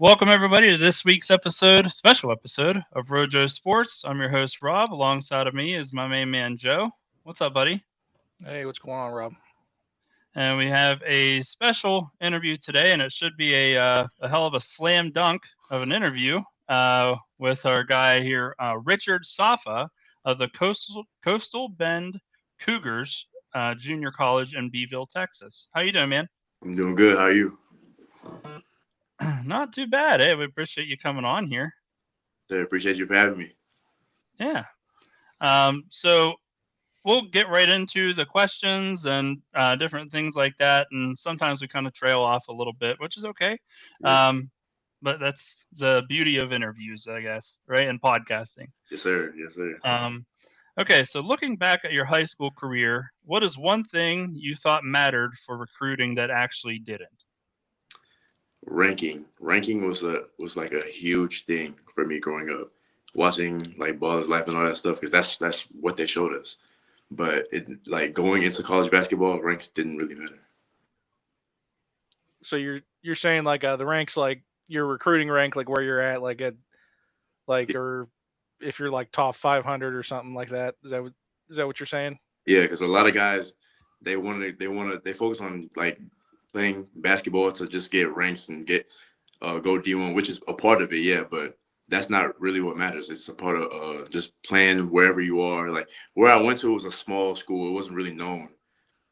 Welcome everybody to this week's special episode of Ro-JoSports. I'm your host Rob. Alongside of me is my main man Joe. What's up, buddy? Hey, what's going on, Rob? And we have a special interview today, and it should be a hell of a slam dunk of an interview with our guy here, Richard Safa of the Coastal Bend Cougars Junior College in Beeville, Texas. How you doing, man? I'm doing good. How are you? Not too bad. Hey, we appreciate you coming on here. Sir, appreciate you for having me. Yeah. So we'll get right into the questions and different things like that. And sometimes we kind of trail off a little bit, which is okay. Yeah. But that's the beauty of interviews, I guess, right? And podcasting. Yes, sir. Yes, sir. Okay, so looking back at your high school career, what is one thing you thought mattered for recruiting that actually didn't? Ranking was like a huge thing for me growing up. Watching like Ballers Life and all that stuff because that's what they showed us. But like going into college basketball, ranks didn't really matter. So you're saying like the ranks, like your recruiting rank, like where you're at, like at like, or if you're like top 500 or something like that. Is that what you're saying? Yeah, because a lot of guys they focus on like playing basketball to just get ranks and get go D1, which is a part of it, yeah, but that's not really what matters. It's a part of just playing wherever you are. Like where I went to was a small school. It wasn't really known.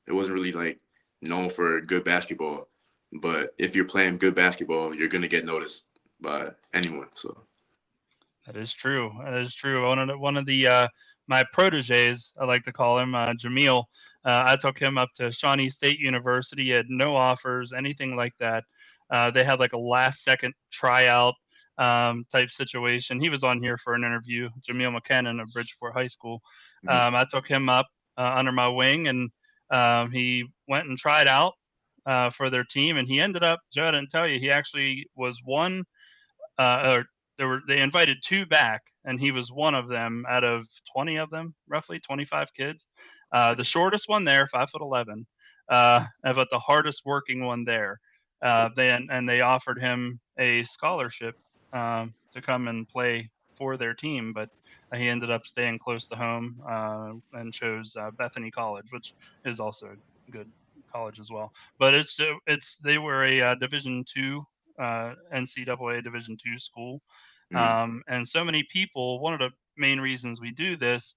It wasn't really like known for good basketball. But if you're playing good basketball, you're gonna get noticed by anyone. So That is true. That is true. One of the my proteges, I like to call him, Jameel. I took him up to Shawnee State University. He had no offers, anything like that. They had like a last second tryout type situation. He was on here for an interview. Jameel McKinnon of Bridgeport High School. I took him up under my wing, and he went and tried out for their team, and he ended up. Joe, I didn't tell you, he actually was one. Or they invited two back, and he was one of them out of 20 of them, roughly 25 kids. The shortest one there, 5'11", but the hardest working one there. They offered him a scholarship to come and play for their team, but he ended up staying close to home and chose Bethany College, which is also a good college as well. But it's they were a Division II NCAA Division II school. mm, And so many people, one of the main reasons we do this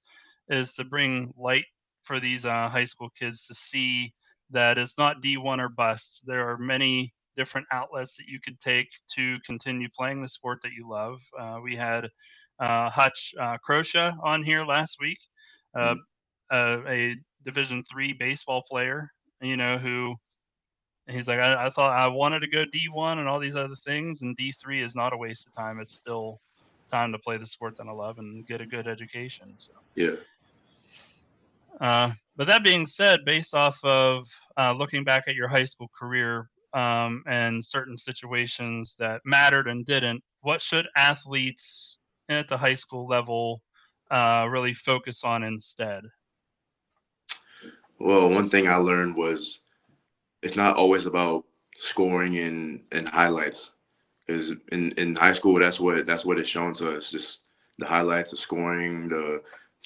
is to bring light for these high school kids to see that it's not D1 or bust. There are many different outlets that you could take to continue playing the sport that you love. We had Hutch Crochet on here last week, uh, mm. a Division III baseball player, who he's like, I thought I wanted to go D1 and all these other things, and D3 is not a waste of time. It's still time to play the sport that I love and get a good education. So, Yeah. but that being said, based off of looking back at your high school career and certain situations that mattered and didn't, what should athletes at the high school level really focus on instead? Well, one thing I learned was it's not always about scoring and highlights. Because in high school, that's what it's shown to us. Just the highlights, the scoring, the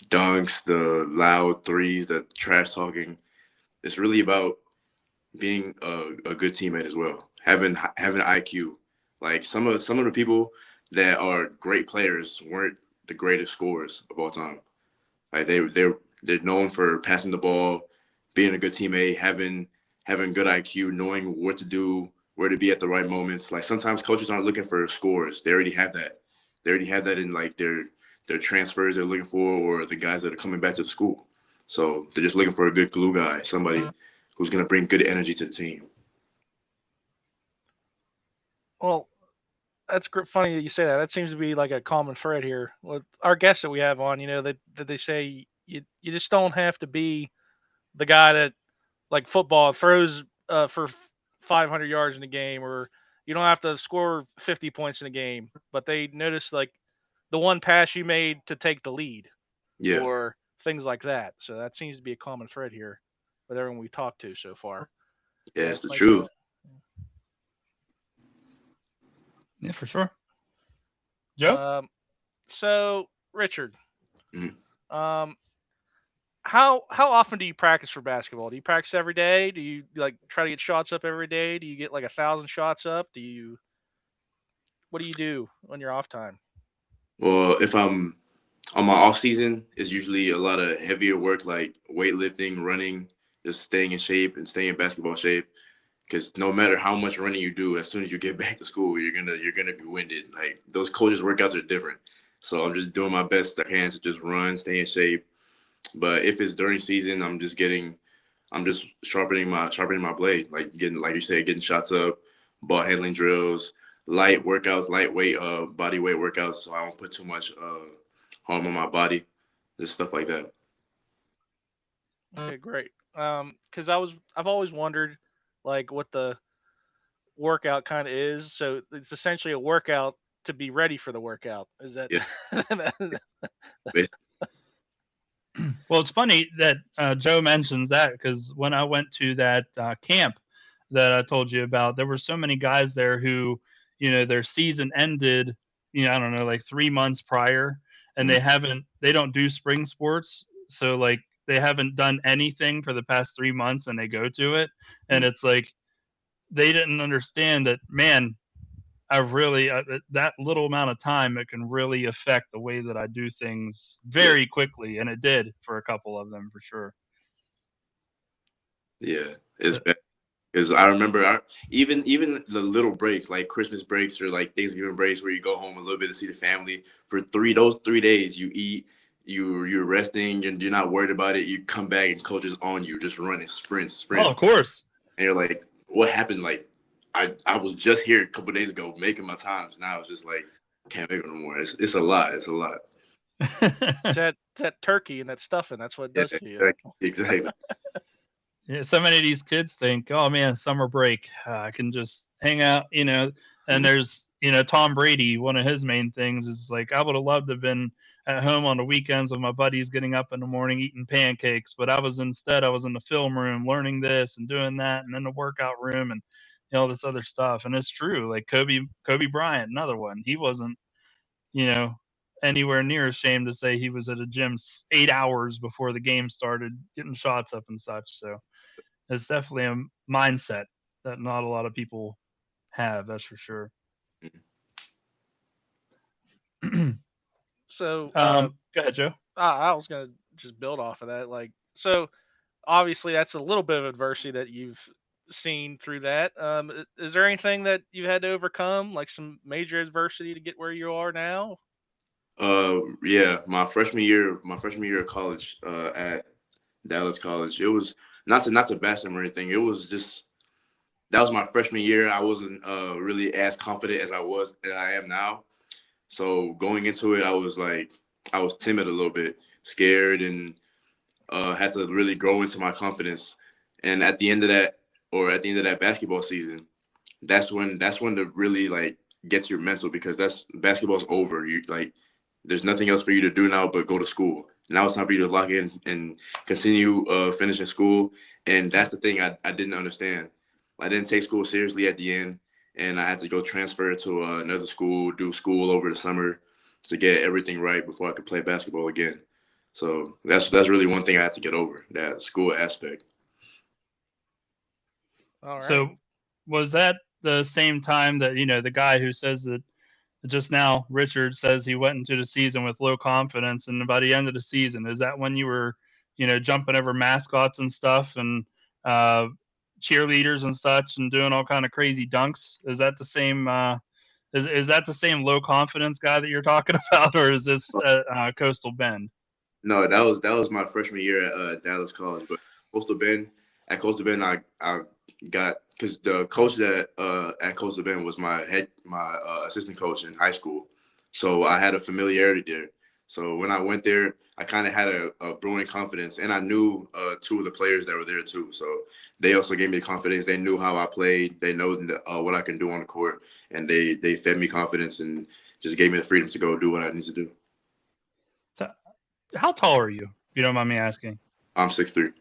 dunks, the loud threes, the trash talking. It's really about being a good teammate as well. Having IQ. Like some of the people that are great players weren't the greatest scorers of all time. Like they're known for passing the ball, being a good teammate, having good IQ, knowing what to do, where to be at the right moments. Like sometimes coaches aren't looking for scores. They already have that. They already have that in like their transfers they're looking for or the guys that are coming back to the school. So they're just looking for a good glue guy, somebody who's gonna bring good energy to the team. Well, that's funny that you say that. That seems to be like a common thread here with our guests that we have on. That they say you just don't have to be the guy that, like football, throws for 500 yards in a game, or you don't have to score 50 points in a game. But they notice like the one pass you made to take the lead, Yeah. or things like that. So that seems to be a common thread here with everyone we talked to so far. Yeah, So it's that's the like truth. Yeah, for sure. Joe? So Richard, Mhm. um, how often do you practice for basketball? Do you practice every day? Do you like try to get shots up every day? Do you get like 1,000 shots up? What do you do on your off time? Well, if I'm on my off season, it's usually a lot of heavier work like weightlifting, running, just staying in shape and staying in basketball shape. Because no matter how much running you do, as soon as you get back to school, you're gonna be winded. Like those coaches' workouts are different. So I'm just doing my best I can to just run, stay in shape. But if it's during season, I'm just sharpening my blade, like getting, like you said, getting shots up, ball handling drills, light workouts, lightweight body weight workouts, so I don't put too much harm on my body, just stuff like that. Okay, great. Because I've always wondered like what the workout kind of is. So it's essentially a workout to be ready for the workout. Is that? Yeah, basically, Well, it's funny that Joe mentions that because when I went to that camp that I told you about, there were so many guys there who, their season ended, I don't know, like 3 months prior, and mm, they don't do spring sports. So, like, they haven't done anything for the past 3 months and they go to it. And mm, it's like, they didn't understand that, man, I've really that little amount of time it can really affect the way that I do things yeah, very quickly, and it did for a couple of them for sure. yeah, it's Uh, bad. Because I remember even the little breaks, like Christmas breaks or like Thanksgiving breaks, where you go home a little bit to see the family for those 3 days, you eat, you're resting, you're not worried about it. You come back and coach is on you, just running sprints, oh, sprint, of course. and you're like, what happened? Like I was just here a couple days ago making my times. Now it's just like can't make it no more. It's a lot. It's a lot. It's that turkey and that stuffing. That's what it Yeah, does to you. exactly. Yeah, so many of these kids think, "Oh man, summer break, I can just hang out," And Mhm. there's, Tom Brady. One of his main things is like, I would have loved to have been at home on the weekends with my buddies, getting up in the morning eating pancakes, but I was in the film room learning this and doing that, and in the workout room and all this other stuff. And it's true. Like Kobe Bryant, another one. He wasn't, you know, anywhere near ashamed to say he was at a gym 8 hours before the game started, getting shots up and such. So it's definitely a mindset that not a lot of people have. That's for sure. So Go ahead, Joe. I was gonna just build off of that. Like, so obviously that's a little bit of adversity that you've seen through that. Is there anything that you had to overcome, like some major adversity to get where you are now? Yeah, my freshman year of college, at Dallas College. It was not to bash them or anything. It was just that was my freshman year. I wasn't really as confident as I am now. So going into it, I was timid a little bit, scared, and had to really grow into my confidence. And at the end of that basketball season, that's when the really like gets your mental, because that's basketball's over. You like there's nothing else for you to do now but go to school. Now it's time for you to lock in and continue finishing school. And that's the thing I didn't understand. I didn't take school seriously at the end, and I had to go transfer to another school, do school over the summer to get everything right before I could play basketball again. So that's really one thing I had to get over, that school aspect. All right. So, was that the same time that the guy who says that just now, Richard says he went into the season with low confidence, and by the end of the season, is that when you were, jumping over mascots and stuff and uh, cheerleaders and such, and doing all kind of crazy dunks? Is that the same? Is that the same low confidence guy that you're talking about, or is this Coastal Bend? No, that was my freshman year at Dallas College. But Coastal Bend, at Coastal Bend, I got, because the coach that at Coastal Bend was my assistant coach in high school, so I had a familiarity there. So when I went there, I kind of had a brewing confidence, and I knew two of the players that were there too. So they also gave me confidence. They knew how I played. They know what I can do on the court, and they fed me confidence and just gave me the freedom to go do what I need to do. So, how tall are you? If you don't mind me asking. I'm 6'3".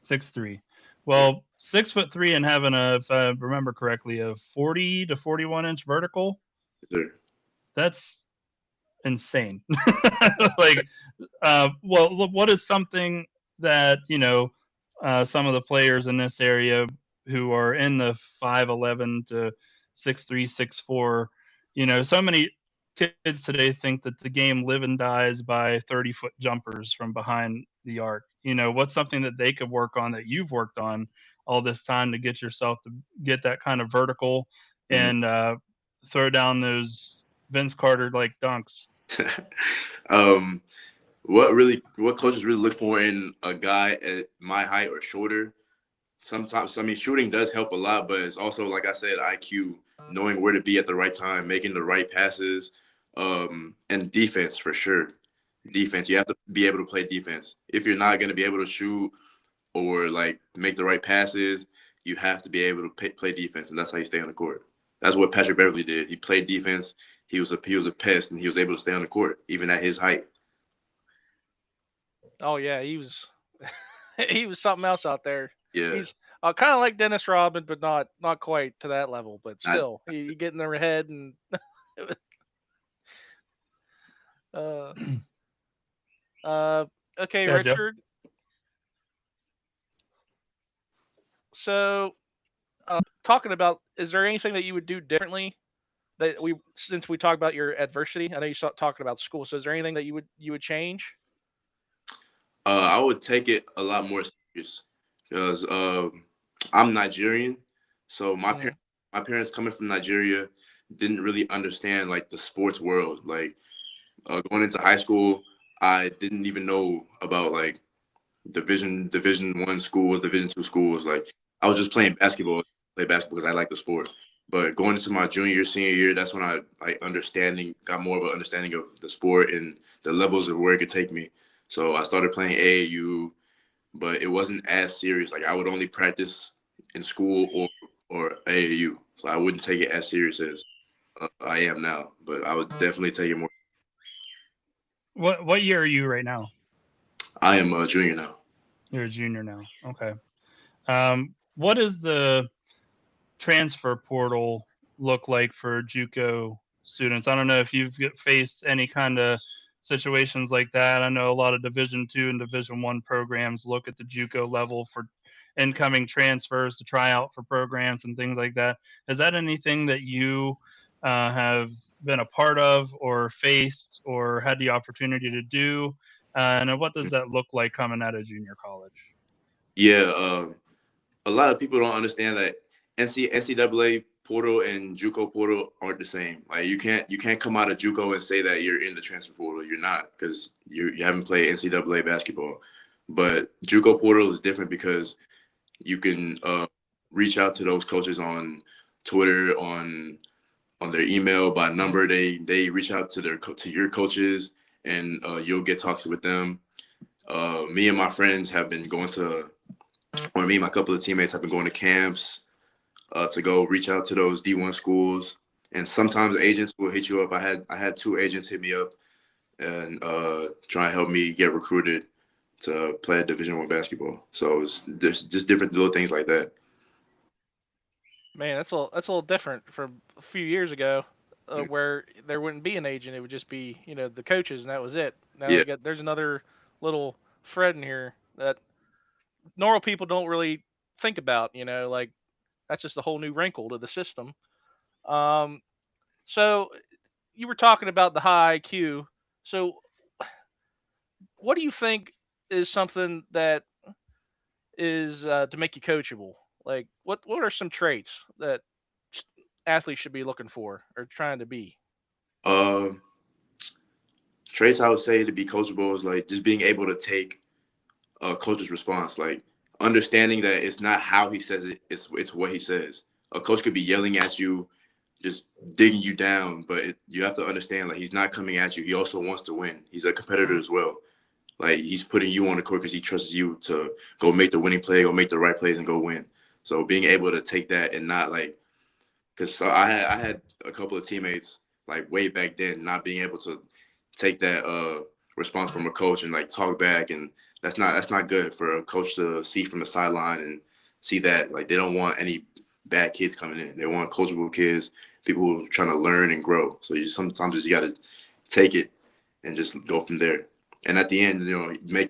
6'3". Yeah. Well, 6'3" and having if I remember correctly, a 40 to 41 inch vertical. Sir. That's insane. Like, well, what is something that some of the players in this area who are in the 5'11" to 6'3", 6'4", so many kids today think that the game live and dies by 30-foot jumpers from behind the arc. What's something that they could work on that you've worked on all this time to get yourself to get that kind of vertical Mhm. and throw down those Vince Carter like dunks? um, what coaches really look for in a guy at my height or shorter? Sometimes, I mean, shooting does help a lot, but it's also, like I said, IQ, knowing where to be at the right time, making the right passes, and defense for sure. Defense, you have to be able to play defense. If you're not going to be able to shoot or like make the right passes, you have to be able to play defense, and that's how you stay on the court. That's what Patrick Beverly did. He played defense. He was a pest, and he was able to stay on the court even at his height. Oh yeah, he was he was something else out there. Yeah, He's kind of like Dennis Rodman, but not quite to that level. But not still, he get in their head and uh, uh, okay, Yeah, Joe. Richard. So talking about, is there anything that you would do differently that we since we talked about your adversity? I know you started talking about school. So is there anything that you would change? I would take it a lot more serious because I'm Nigerian, so Mm, my parents coming from Nigeria didn't really understand like the sports world. Like going into high school, I didn't even know about like Division 1 schools, Division 2 schools. Like I was just play basketball because I like the sport. But going into my junior year, senior year, that's when I like got more of an understanding of the sport and the levels of where it could take me. So I started playing AAU, but it wasn't as serious. Like I would only practice in school or AAU, so I wouldn't take it as serious as I am now. But I would definitely take it more. What year are you right now? I am a junior now. You're a junior now. Okay. What is the transfer portal look like for JUCO students? I don't know if you've faced any kind of situations like that. I know a lot of Division 2 and Division 1 programs look at the JUCO level for incoming transfers to try out for programs and things like that. Is that anything that you have been a part of or faced or had the opportunity to do? And what does that look like coming out of junior college? Yeah, a lot of people don't understand that NCAA portal and JUCO portal aren't the same. Like you can't come out of JUCO and say that you're in the transfer portal. You're not because you haven't played NCAA basketball. But JUCO portal is different because you can reach out to those coaches on Twitter, on their email by number. They reach out to to your coaches, and you'll get talks with them. Me and my friends have been going to, or me and my couple of teammates have been going to camps to go reach out to those D1 schools. And sometimes agents will hit you up. I had two agents hit me up and try and help me get recruited to play Division 1 basketball. So there's just different little things like that. man, that's a little different from a few years ago, where there wouldn't be an agent. It would just be the coaches, and that was it. Now Yeah. there's another little thread in here that normal people don't really think about. Like that's just a whole new wrinkle to the system. Um, so you were talking about the high IQ. So what do you think is something that is to make you coachable? Like what are some traits that athletes should be looking for or trying to be? Uh, Traits I would say to be coachable is like just being able to take a coach's response, like understanding that it's not how he says it, it's what he says. A coach could be yelling at you, just digging you down, but you have to understand like he's not coming at you. He also wants to win. He's a competitor as well. Like he's putting you on the court because he trusts you to go make the winning play, go make the right plays, and go win. So being able to take that and not like, because I had a couple of teammates like way back then not being able to take that response from a coach and like talk back, and that's not good for a coach to see from the sideline and see that like they don't want any bad kids coming in. They want coachable kids people who are trying to learn and grow. So you sometimes you got to take it and just go from there. And at the end,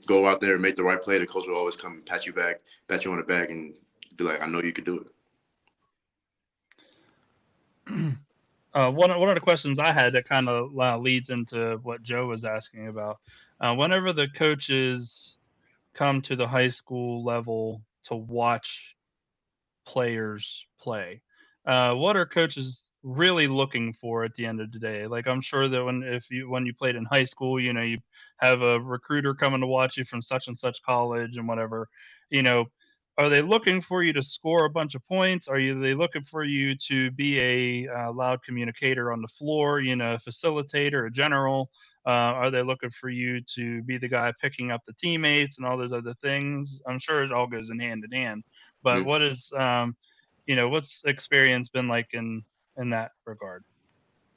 go out there and make the right play. The coach will always come and pat you back, pat you on the back, and be like, "I know you could do it." One of the questions I had that kind of leads into what Joe was asking about. Whenever the coaches come to the high school level to watch players play, what are coaches really looking for at the end of the day? Like, I'm sure that when you played in high school, you have a recruiter coming to watch you from such and such college and whatever. You know, are they looking for you to score a bunch of points? They looking for you to be a loud communicator on the floor? A facilitator, a general? Are they looking for you to be the guy picking up the teammates and all those other things? I'm sure it all goes in hand. But Mhm. what's experience been like in that regard?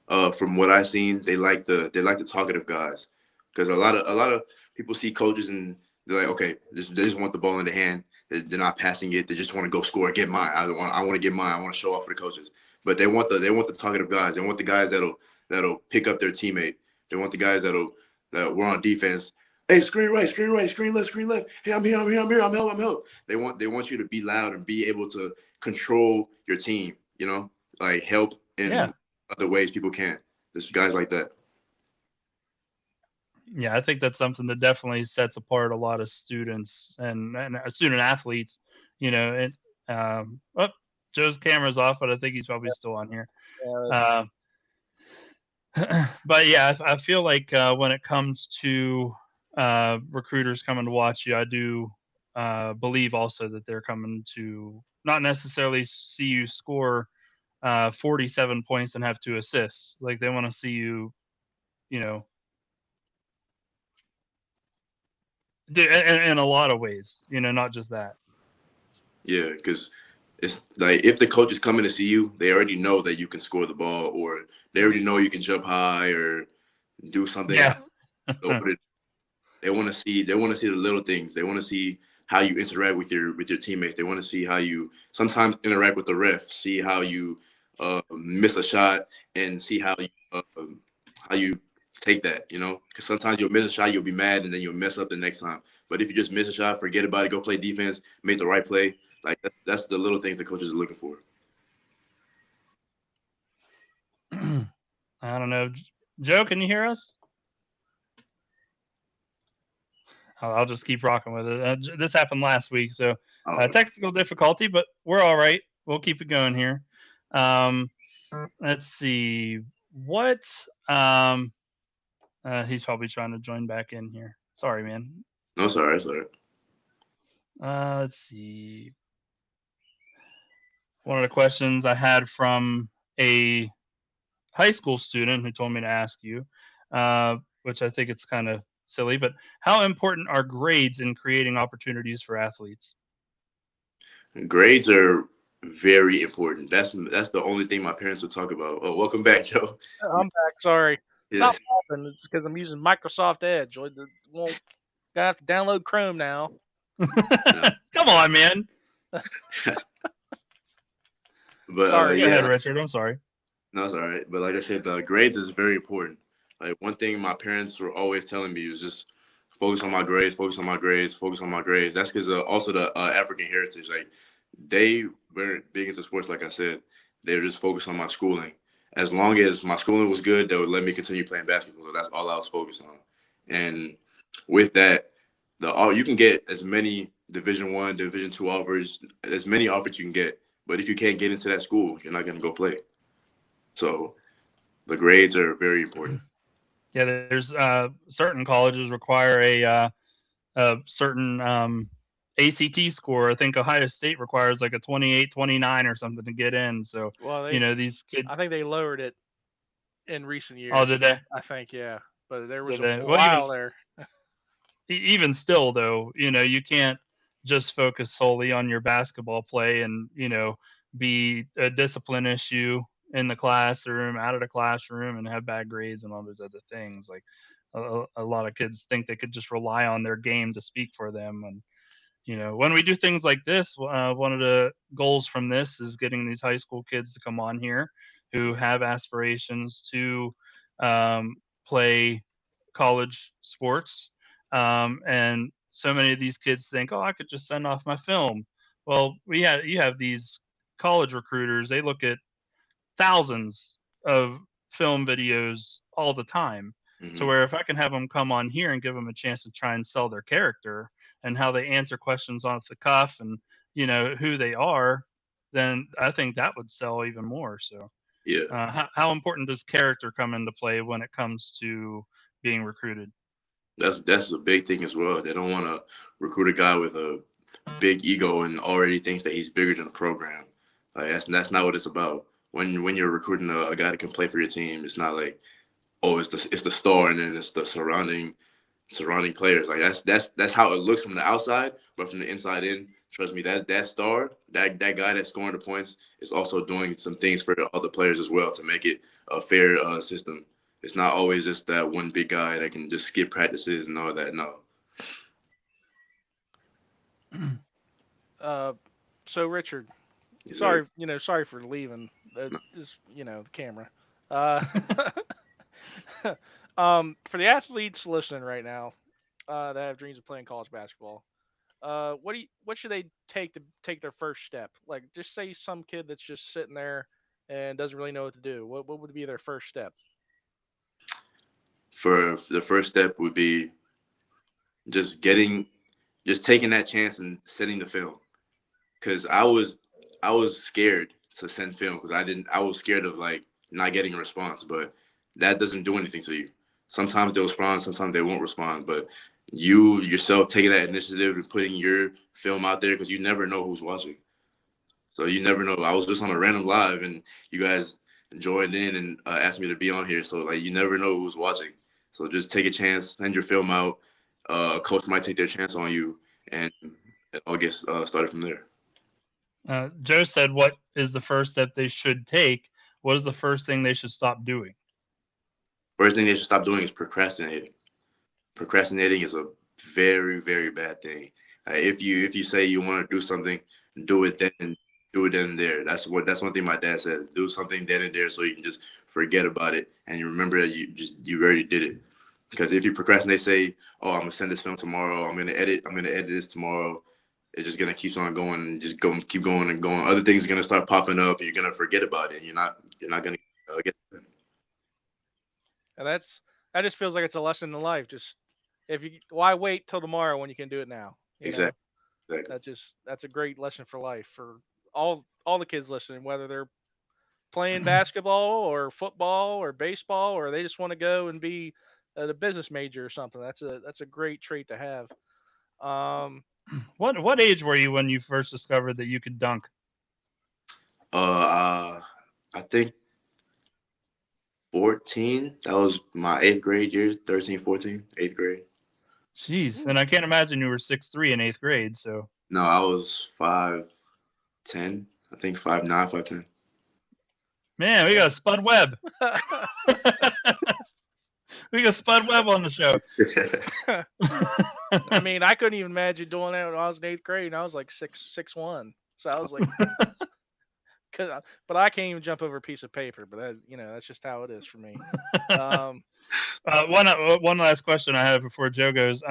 From what I've seen, they like the talkative guys, because a lot of people see coaches and they're like, okay, they just want the ball in the hand. They're not passing it. They just want to go score, get mine. I want to get mine. I want to show off for the coaches. But they want the talkative guys. They want the guys that'll pick up their teammate. They want the guys that were on defense. Hey, screen right, screen left, screen left. Hey, I'm here, I'm help. They want you to be loud and be able to control your team. Like help Yeah. in other ways people can't. There's guys like that. Yeah, I think that's something that definitely sets apart a lot of students and student athletes. And oh, Joe's camera's off, but I think he's probably still on here. Yeah, Uh, but yeah, I feel like when it comes to recruiters coming to watch you, I do believe also that they're coming to not necessarily see you score 47 points and have 2 assists. Like, they want to see you, you know, in a lot of ways. Not just that. Yeah, because it's like if the coach is coming to see you, they already know that you can score the ball, or they already know you can jump high or do something. Yeah. So they want to see the little things. They want to see how you interact with your teammates. They want to see how you sometimes interact with the ref. See how you miss a shot and see how you take that. Because sometimes you'll miss a shot, you'll be mad, and then you'll mess up the next time. But if you just miss a shot, forget about it. Go play defense. Make the right play. Like that's the little things the coaches are looking for. I don't know. Joe, can you hear us? I'll just keep rocking with it. This happened last week, so Oh, technical difficulty, but we're all right. We'll keep it going here. Um, let's see. What? Um, he's probably trying to join back in here. Sorry, man. no, sorry, sorry. Let's see. One of the questions I had from a high school student who told me to ask you, which I think it's kind of silly, but how important are grades in creating opportunities for athletes? Grades are very important. That's the only thing my parents would talk about. Oh, welcome back, Joe. I'm back. Sorry. Yeah. Stop laughing. It's because I'm using Microsoft Edge. Well, gonna have to download Chrome now. Come on, man. But Sorry. Go ahead, yeah, Richard. I'm sorry. no, it's all right. But like I said, grades is very important. Like one thing my parents were always telling me was just focus on my grades, focus on my grades, focus on my grades. That's because also the African heritage. Like they weren't big into sports. Like I said, they were just focused on my schooling. As long as my schooling was good, they would let me continue playing basketball. So that's all I was focused on. And with that, you can get as many Division 1, Division 2 offers, as many offers you can get. But if you can't get into that school, you're not going to go play. So the grades are very important. Yeah, there's certain colleges require a certain ACT score. I think Ohio State requires like a 28, 29 or something to get in. So, Well, these I kids. think they lowered it in recent Oh, years. did they? I think, yeah. But there was Did a they? Well, while there. even still, though, you can't just focus solely on your basketball play and be a discipline issue in the classroom, out of the classroom, and have bad grades and all those other things. Like, a lot of kids think they could just rely on their game to speak for them. And when we do things like this, one of the goals from this is getting these high school kids to come on here who have aspirations to play college sports. And so many of these kids think, oh, I could just send off my film. Well, you have these college recruiters. They look at thousands of film videos all the time. So Hmm. where if I can have them come on here and give them a chance to try and sell their character and how they answer questions off the cuff and who they are, then I think that would sell even more. So Yeah, how important does character come into play when it comes to being recruited? that's a big thing as well. They don't want to recruit a guy with a big ego and already thinks that he's bigger than the program. Like that's not what it's about. When you're recruiting a guy that can play for your team, it's not like, oh, it's the star and then it's the surrounding players. Like that's how it looks from the outside, but from the inside in, trust me, that star, that guy that's scoring the points is also doing some things for the other players as well to make it a fair system. It's not always just that one big guy that can just skip practices and all that. No. Uh, so Richard, Yes, sir. sorry for leaving. This, the camera. Uh, for the athletes listening right now, that have dreams of playing college basketball, what should they take to take their first step? Like, just say some kid that's just sitting there and doesn't really know what to do. What would be their first step? For the first step would be just getting, just taking that chance and sending the film. Because I was scared to send film because I was scared of like not getting a response, but that doesn't do anything to you. Sometimes they'll respond, sometimes they won't respond, but you yourself taking that initiative and putting your film out there because you never know who's watching. So you never know. I was just on a random live and you guys joined in and asked me to be on here. So like you never know who's watching. So just take a chance, send your film out. A coach might take their chance on you, and it all gets started from there. Joe said, "What is the first step they should take? What is the first thing they should stop doing?" First thing they should stop doing is procrastinating. Procrastinating is a very, very bad thing. If you say you want to do something, do it then. Do it then and there. That's one thing my dad says. Do something then and there so you can just forget about it and you remember that you already did it. Because if you procrastinate, say, "Oh, I'm gonna send this film tomorrow. I'm gonna edit this tomorrow." It's just gonna keep on going and just keep going and going. Other things are gonna start popping up, and you're gonna forget about it. And you're not gonna get it. And that just feels like it's a lesson in life. Just if you why wait till tomorrow when you can do it now? Exactly. Exactly. That's a great lesson for life for all the kids listening, whether they're playing basketball or football or baseball or they just want to go and be a business major or something. That's a great trait to have. Um, What age were you when you first discovered that you could dunk? I think 14. That was my eighth grade year, 13, 14, eighth grade. Jeez, and I can't imagine you were 6'3" in eighth grade. So No, I was 5'10". I think 5'9", 5'10". man, we got Spud Webb. We got Spud Webb on the show. I mean, I couldn't even imagine doing that when I was in eighth grade, and I was like 6'1". So I was like, but I can't even jump over a piece of paper. But that's just how it is for me. Um, One last question I have before Joe goes.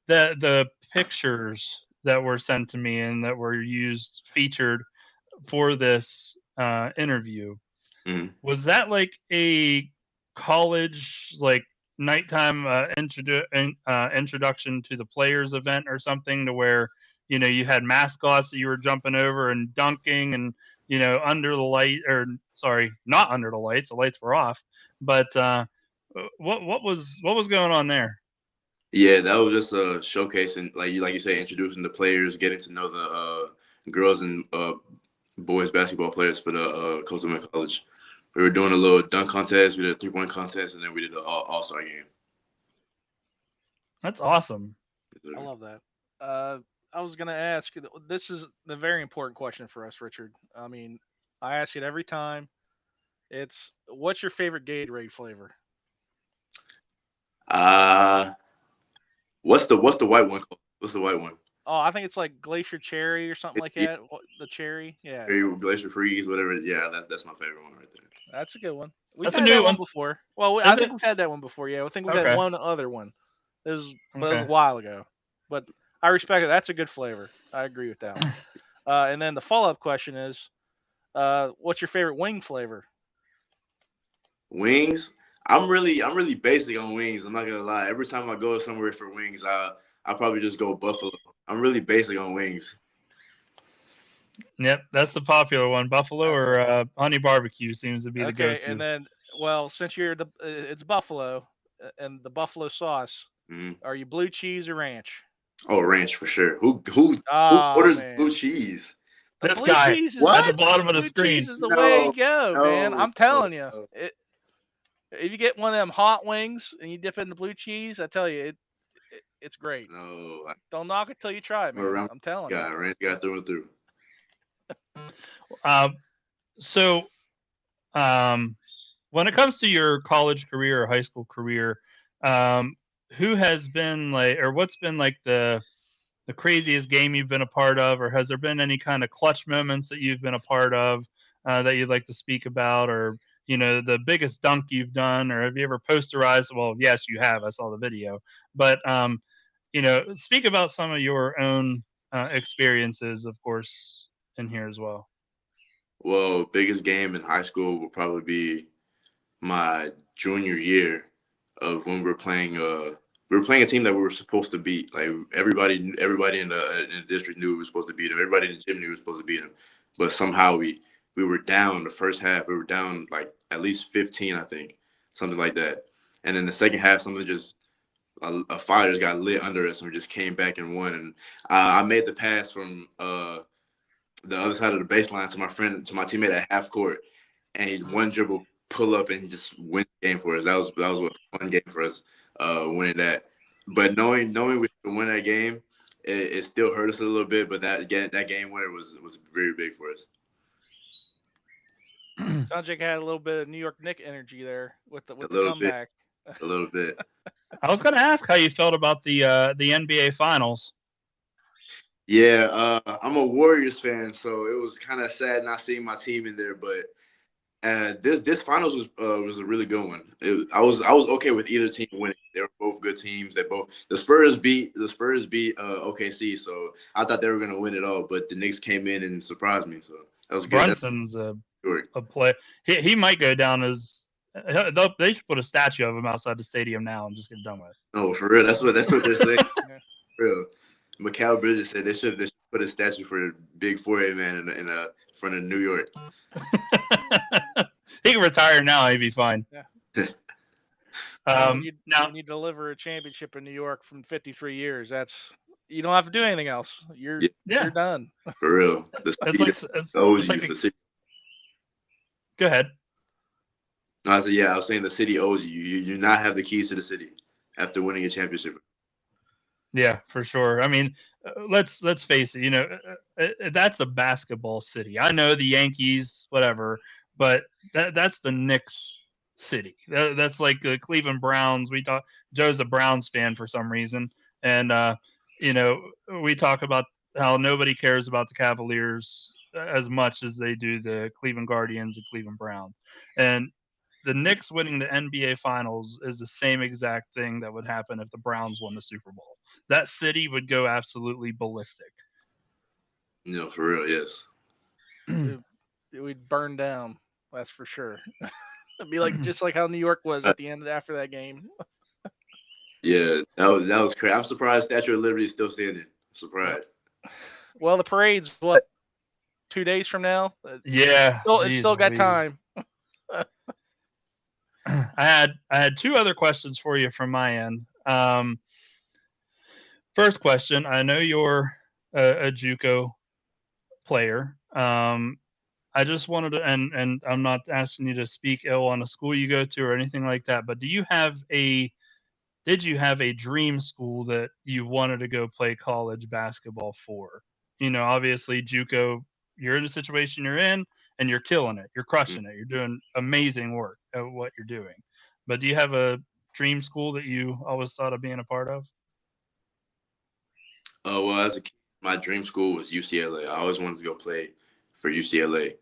The pictures that were sent to me and that were featured for this interview, Mhm. was that like a college like nighttime introduction to the players event or something to where you had mascots that you were jumping over and dunking and under the light, or sorry, not under the lights were off, but what was going on there? Yeah, that was just a showcase and like you say, introducing the players, getting to know the girls and boys basketball players for the Coastal College. We were doing a little dunk contest, we did a 3-point contest, and then we did the all-star game. That's awesome. I love that. Uh, I was gonna ask. This is the very important question for us, Richard. I mean, I ask it every time. It's what's your favorite Gatorade flavor? Uh what's the white one called? What's the white one? Oh, I think it's like Glacier Cherry or something like Yeah, that. The cherry, yeah, Glacier Freeze, whatever. Yeah, that's my favorite one right there. that's a good one. We've That's a had new that one one. before. Well, I Is think it? we've had that one before. Yeah, I think we've had Okay. one other one. But it was a Okay. while ago. But I respect it. That's a good flavor. I agree with that one. And then the follow up question is, what's your favorite wing flavor? Wings. I'm really basic on wings. I'm not gonna lie. Every time I go somewhere for wings, I probably just go buffalo. I'm really basic on wings. Yep, that's the popular one. Buffalo That's or honey barbecue seems to be the okay. And go-to. then, well, since you're it's buffalo and the buffalo sauce. Hmm. Are you blue cheese or ranch? Oh, ranch for sure. Who Oh orders blue man, cheese? the This blue guy cheese is at the What? bottom of the blue cheese screen. is the way to No, go, man. no, I'm no, telling you. no. If you get one of them hot wings and you dip it in the blue cheese, I tell you, it's great. No. Don't knock it till you try it, I'm a man. round I'm telling you. guy. Ranch guy through and through. Uh, so, um, when it comes to your college career or high school career, um, who has been like, or what's been like the craziest game you've been a part of, or has there been any kind of clutch moments that you've been a part of that you'd like to speak about, or the biggest dunk you've done, or have you ever posterized? Well, yes, you have. I saw the video, but speak about some of your own experiences, of course, in here as well. Well, biggest game in high school will probably be my junior year of when we were playing a team that we were supposed to beat. Like everybody in the district knew we were supposed to beat them. Everybody in the gym knew we were supposed to beat them. But somehow we were down the first half. We were down like at least 15, I think, something like that. And then the second half, something just a fire just got lit under us, and we just came back and won. And I made the pass from the other side of the baseline to my teammate at half court, and he one dribble pull up and he just win the game for us. That was a fun game for us, winning that. But knowing we could win that game, it still hurt us a little bit. But that game winner was very big for us. Sounds like I had a little bit of New York Nick energy there A with the little bit, comeback. a little bit. I was going to ask how you felt about the NBA Finals. Yeah, I'm a Warriors fan, so it was kind of sad not seeing my team in there. But this finals was a really good one. I was okay with either team winning. They were both good teams. The Spurs beat OKC, so I thought they were gonna win it all. But the Knicks came in and surprised me, so that was good. That's Brunson's good. a play. He might go down as they should put a statue of him outside the stadium now and just get done with. No, for real. That's what they're saying. Yeah. For real. Mikal Bridges said they should put a statue for the big 4A man in front of New York. He can retire now. He'd be fine. Yeah. Now, When you deliver a championship in New York from 53 years, that's you don't have to do anything else. Yeah, You're yeah, done. for real. The it's city like owes it's like you. a, The city. go ahead. No, I said, yeah, I was saying the city owes you. You do not have the keys to the city after winning a championship. Yeah, for sure. I mean, let's face it. That's a basketball city. I know the Yankees, whatever, but that's the Knicks city. That's like the Cleveland Browns. We talk. Joe's a Browns fan for some reason, and you know, we talk about how nobody cares about the Cavaliers as much as they do the Cleveland Guardians and Cleveland Browns, and the Knicks winning the NBA Finals is the same exact thing that would happen if the Browns won the Super Bowl. That city would go absolutely ballistic. For real, yes. It, we'd burn down. That's for sure. It'd be like just like how New York was Uh, at the end after that game. yeah, that was crazy. I'm surprised Statue of Liberty is still standing. Yep. Surprised. Well, the parade's what 2 days from now. Yeah, It's geez still got Louise. time. I had two other questions for you from my end. First question: I know you're a JUCO player. I just wanted to, and I'm not asking you to speak ill on a school you go to or anything like that, but did you have a dream school that you wanted to go play college basketball for? Obviously JUCO, you're in the situation you're in and you're killing it. You're Mm. crushing it. You're doing amazing work at what you're doing. But do you have a dream school that you always thought of being a part of? Well, as a kid, my dream school was UCLA. I always wanted to go play for UCLA.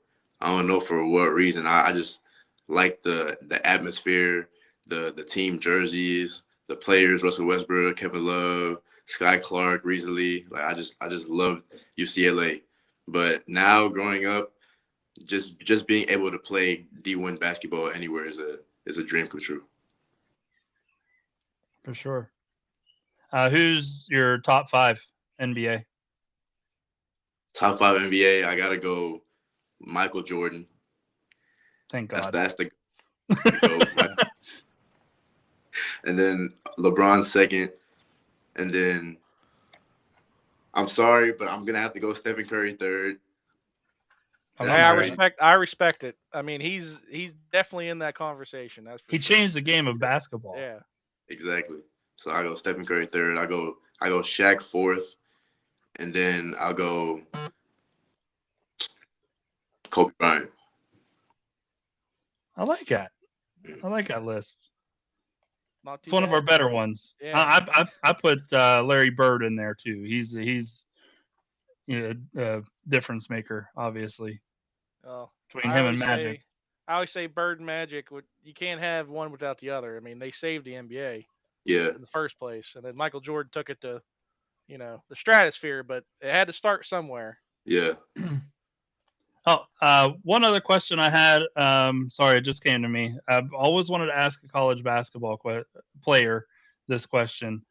I don't know for what reason. I just like the atmosphere, the team jerseys, the players, Russell Westbrook, Kevin Love, Sky Clark, Riesely. Like I just loved UCLA. But now growing up, just being able to play D1 basketball anywhere is a dream come true. For sure. Who's your top 5 NBA? Top 5 NBA, I gotta go Michael Jordan. Thank That's God. the GOAT. And then LeBron second. And then I'm sorry, but I'm gonna have to go Stephen Curry third. I'm Hey, ready. I respect it. I mean, he's definitely in that conversation. That's for He sure. changed the game of basketball. Yeah. Exactly. So I go Stephen Curry third. I go Shaq fourth, and then I'll go Kobe Bryant. I like that. I like that list. Not It's too one of bad. our better ones. Yeah. I put Larry Bird in there too. He's a difference maker, obviously, Well, between him and Magic. I always say Bird and Magic you can't have one without the other. I mean, they saved the NBA Yeah, in the first place, and then Michael Jordan took it to the stratosphere, but it had to start somewhere. yeah. Oh, one other question I had. Sorry, it just came to me. I've always wanted to ask a college basketball player this question.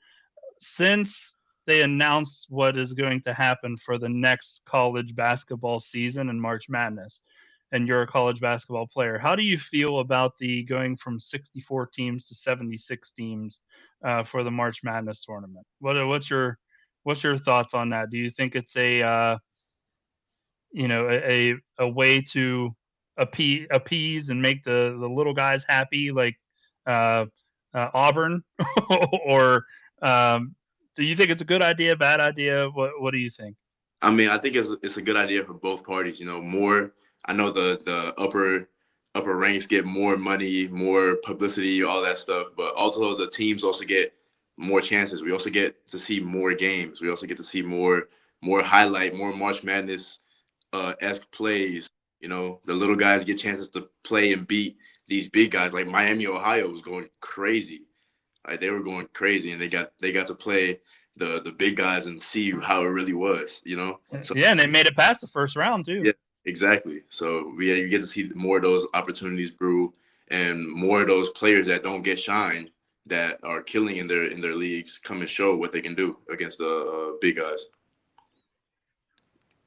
Since they announced what is going to happen for the next college basketball season in March Madness, and you're a college basketball player, how do you feel about the going from 64 teams to 76 teams for the March Madness tournament? What's your thoughts on that? Do you think it's a way to appease and make the little guys happy, like uh, Auburn, or do you think it's a good idea, bad idea? What do you think? I mean, I think it's a good idea for both parties. More. I know the upper ranks get more money, more publicity, all that stuff. But also the teams also get more chances. We also get to see more games. We also get to see more highlight, more March Madness esque plays. The little guys get chances to play and beat these big guys. Like Miami, Ohio was going crazy. Like they were going crazy, and they got to play the big guys and see how it really was. So Yeah, and they made it past the first round too. yeah, exactly. So you get to see more of those opportunities brew, and more of those players that don't get shine, that are killing in their leagues, come and show what they can do against the big guys.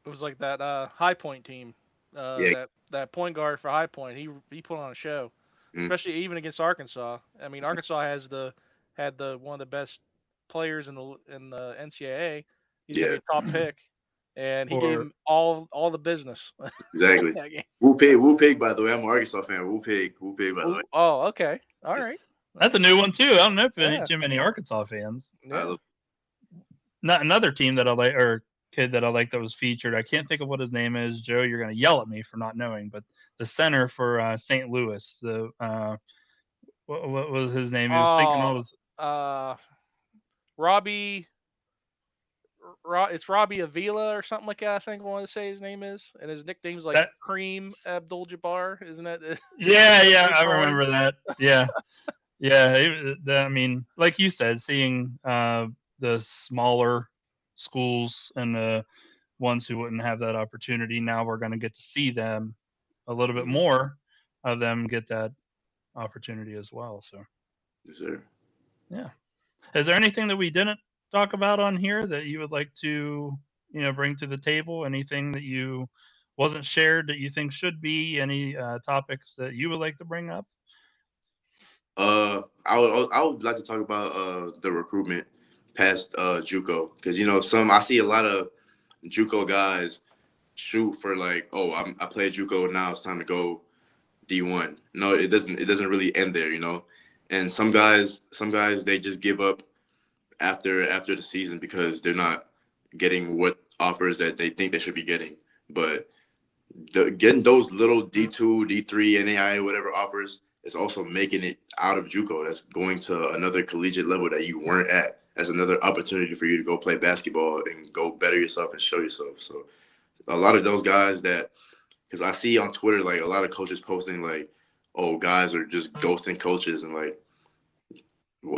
It was like that High Point team, Yeah. that point guard for High Point. He put on a show, Mm, especially even against Arkansas. I mean, Arkansas had the one of the best players in the NCAA. He's gonna yeah, be a top pick, and he gave Or him all the business. exactly. that game. Woo pig, by the way. I'm an Arkansas fan. Woo pig, by the way. Ooh, oh, okay, all right. that's a new one too. I don't know if any Yeah, too many Arkansas fans. I yeah. love, Not another team that I like, or kid that I like that was featured. I can't think of what his name is. Joe, you're gonna yell at me for not knowing, but the center for St. Louis, what was his name? He was sinking Oh, all his. uh, Robbie. It's Robbie Avila or something like that. I think I want to say his name is, and his nickname's like That Cream Abdul-Jabbar, isn't that? Yeah, What yeah, they I call him? remember that. Yeah, yeah. I mean, like you said, seeing the smaller schools and the ones who wouldn't have that opportunity, now we're going to get to see them a little bit mm, more of them get that opportunity as well. So, yes, sir. yeah. Is there anything that we didn't talk about on here that you would like to, bring to the table? Anything that you wasn't shared that you think should be? Any topics that you would like to bring up? I would like to talk about the recruitment past JUCO, because some I see a lot of JUCO guys shoot for, like, oh, I played JUCO, now it's time to go D1. No, it doesn't. It doesn't really end there. And some guys they just give up after the season because they're not getting what offers that they think they should be getting. But getting those little D2, D3, NAIA, whatever offers is also making it out of JUCO. That's going to another collegiate level that you weren't at as another opportunity for you to go play basketball and go better yourself and show yourself. So a lot of those guys that, because I see on Twitter like a lot of coaches posting like, oh, guys are just ghosting coaches, and like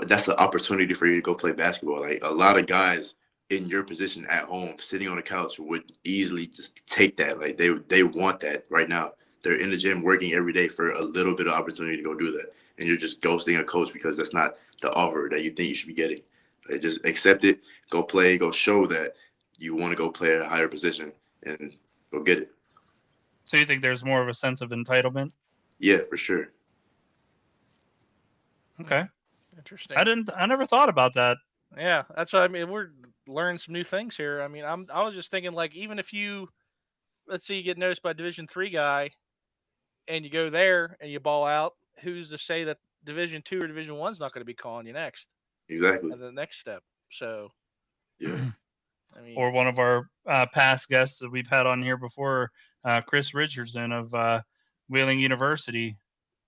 that's the opportunity for you to go play basketball. Like a lot of guys in your position at home, sitting on the couch, would easily just take that. Like they want that right now. They're in the gym working every day for a little bit of opportunity to go do that, and you're just ghosting a coach because that's not the offer that you think you should be getting. Like, just accept it, go play, go show that you want to go play at a higher position, and go get it. So you think there's more of a sense of entitlement? Yeah, for sure. Okay. Interesting. I never thought about that. Yeah, that's what I mean. We're learning some new things here. I mean, I was just thinking like even if you, let's say you get noticed by a Division 3 guy and you go there and you ball out, who's to say that Division 2 or Division 1's not going to be calling you next Exactly. at the next step? So Yeah. I mean, Or one of our past guests that we've had on here before, Chris Richardson of Wheeling University.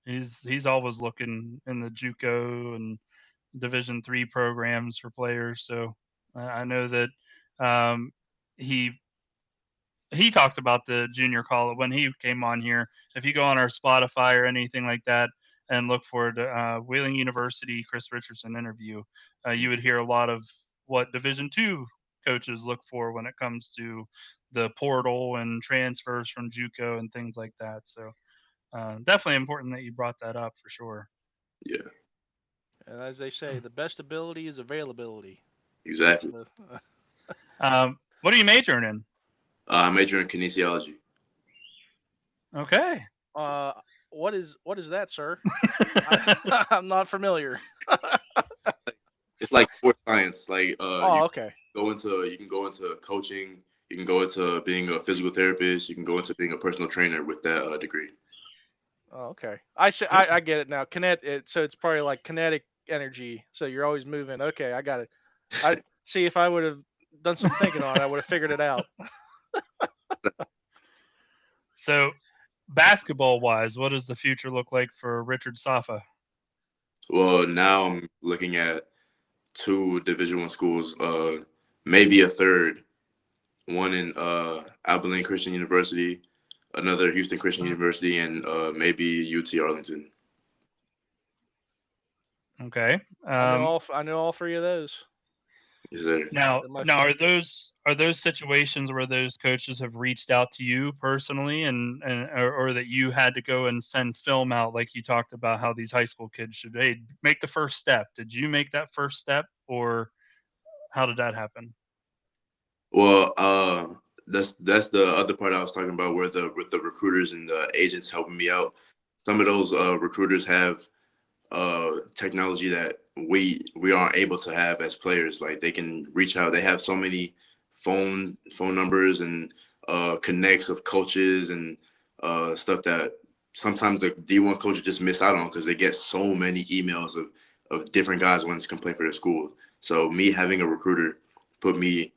He's always looking in the JUCO and Division 3 programs for players. So I know that um, he talked about the junior call when he came on here. If you go on our Spotify or anything like that and look for the Wheeling University Chris Richardson interview, you would hear a lot of what Division 2 coaches look for when it comes to the portal and transfers from JUCO and things like that. So definitely important that you brought that up for sure. Yeah. and as they say, the best ability is availability. That's Exactly. the What are you majoring in? I major in kinesiology. Okay. uh, what is that, sir? I'm not familiar. It's like sports science. Like Oh, okay. you can go into coaching, you can go into being a physical therapist, you can go into being a personal trainer with that degree. Oh, okay. I get it now. So it's probably like kinetic energy. So you're always moving. Okay, I got it. I see. If I would have done some thinking on it, I would have figured it out. So basketball wise, what does the future look like for Richard Safa? Well, now I'm looking at two Division 1 schools, maybe a third. One in Abilene Christian University, another Houston Christian University, and maybe UT Arlington. Okay. I know all three of those. Is there? Now, My are those situations where those coaches have reached out to you personally, or that you had to go and send film out, like you talked about how these high school kids should make the first step? Did you make that first step, or how did that happen? Well, that's the other part I was talking about, where with the recruiters and the agents helping me out. Some of those recruiters have technology that we aren't able to have as players. Like they can reach out. They have so many phone numbers and connects of coaches and stuff that sometimes the D1 coaches just miss out on because they get so many emails of different guys wanting to come play for their school. So me having a recruiter put me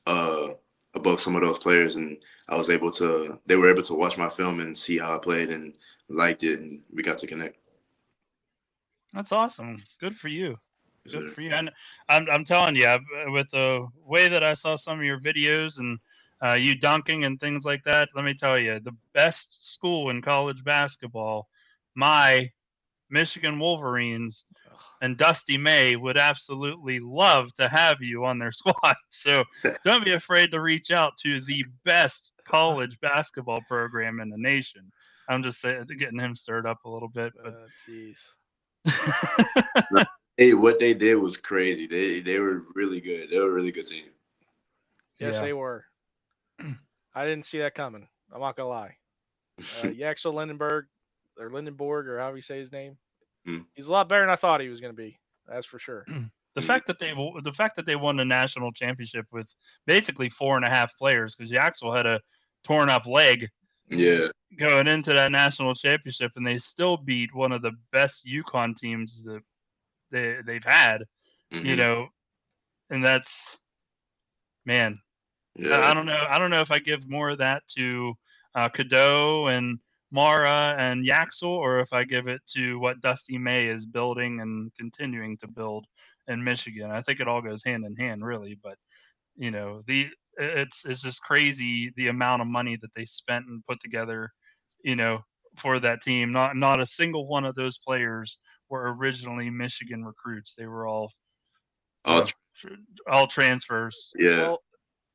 uh, above some of those players, and they were able to watch my film and see how I played and liked it, and we got to connect. That's awesome. Good for you. Good So, for you. And I'm telling you, with the way that I saw some of your videos and you dunking and things like that, let me tell you, the best school in college basketball, my Michigan Wolverines and Dusty May would absolutely love to have you on their squad. So don't be afraid to reach out to the best college basketball program in the nation. I'm just saying, getting him stirred up a little bit, but jeez. hey, what they did was crazy. They were really good. They were a really good team. Yes, Yeah. they were. I didn't see that coming. I'm not gonna lie. Yaxel Lindenberg or Lindenborg or however you say his name. Mm. He's a lot better than I thought he was gonna be. That's for sure. The fact that they won the national championship with basically 4.5 players, because Yaxel had a torn up leg Yeah. going into that national championship, and they still beat one of the best UConn teams that they've had. Mm-hmm. You know, and that's, man. Yeah. I don't know. I don't know if I give more of that to Cadeau and Mara and Yaxel, or if I give it to what Dusty May is building and continuing to build in Michigan. I think it all goes hand in hand, really. But it's just crazy the amount of money that they spent and put together, for that team. Not a single one of those players were originally Michigan recruits. They were all, you Oh, know, all transfers. yeah. Well,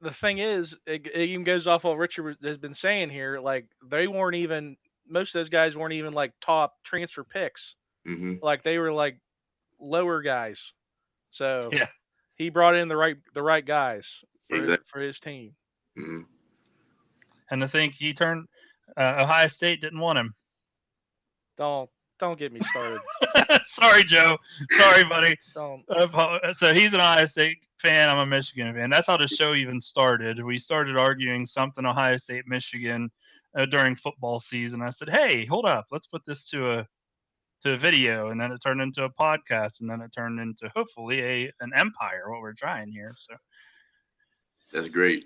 the thing is, it even goes off what Richard has been saying here. Like they weren't even most of those guys weren't even like top transfer picks. Hmm. Like they were like lower guys. So Yeah. he brought in the right guys Exactly. for his team. Hmm. And I think he turned Ohio State didn't want him. Don't get me started. Sorry, Joe. Sorry, buddy. Don't. So he's an Ohio State fan. I'm a Michigan fan. That's how the show even started. We started arguing something Ohio State, Michigan during football season. I said, "Hey, hold up. Let's put this to a video," and then it turned into a podcast, and then it turned into hopefully an empire. What we're trying here. So, That's great.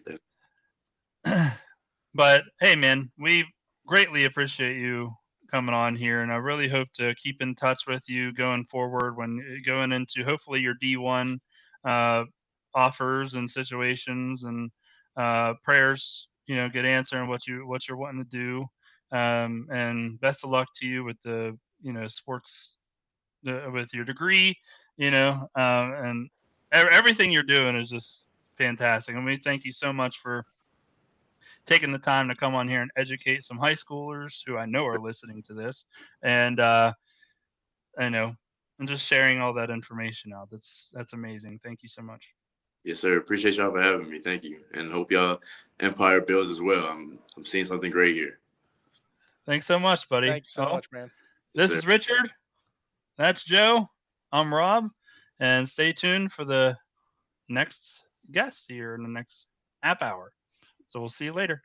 but hey, man, we greatly appreciate you coming on here, and I really hope to keep in touch with you going forward when going into hopefully your D1 uh, offers and situations and prayers, get answered and what you're wanting to do. And best of luck to you with the sports with your degree, and everything you're doing is just fantastic. And we thank you so much for taking the time to come on here and educate some high schoolers who I know are listening to this, and I know, and just sharing all that information out. That's amazing. Thank you so much. Yes, sir. Appreciate y'all for having me. Thank you, and hope y'all empire builds as well. I'm seeing something great here. Thanks so much, buddy. Thank you so much, man. This Yes, is Richard. That's Joe. I'm Rob, and stay tuned for the next guest here in the next half hour. So we'll see you later.